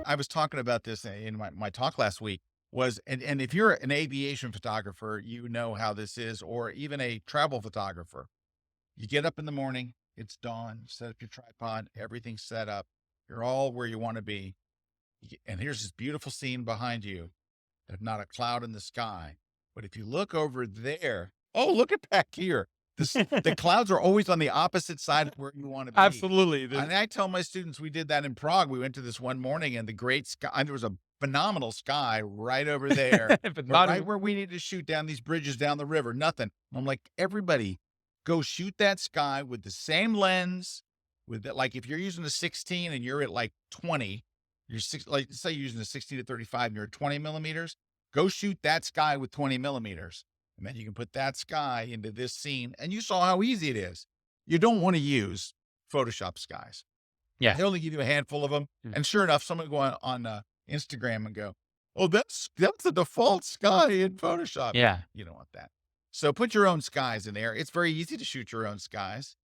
I was talking about this in my talk last week was, and if you're an aviation photographer, you know how this is, or even a travel photographer. You get up in the morning, it's dawn, set up your tripod, everything's set up. You're all where you want to be. And here's this beautiful scene behind you. There's not a cloud in the sky. But if you look over there, oh, look at back here. The clouds are always on the opposite side of where you want to be. Absolutely. And I tell my students we did that in Prague. We went to this one morning and the great sky, and there was a phenomenal sky right over there, But but not right in where we need to shoot down these bridges down the river, nothing. I'm like, everybody go shoot that sky with the same lens, with that. Like if you're using a 16 and you're at like 20, you're like say you're using a 16 to 35 and you're at 20 millimeters, go shoot that sky with 20 millimeters. And then you can put that sky into this scene. And you saw how easy it is. You don't want to use Photoshop skies. Yeah. They only give you a handful of them. Mm. And sure enough, someone go on Instagram and go, "Oh, that's the default sky in Photoshop." Yeah. You don't want that. So put your own skies in there. It's very easy to shoot your own skies.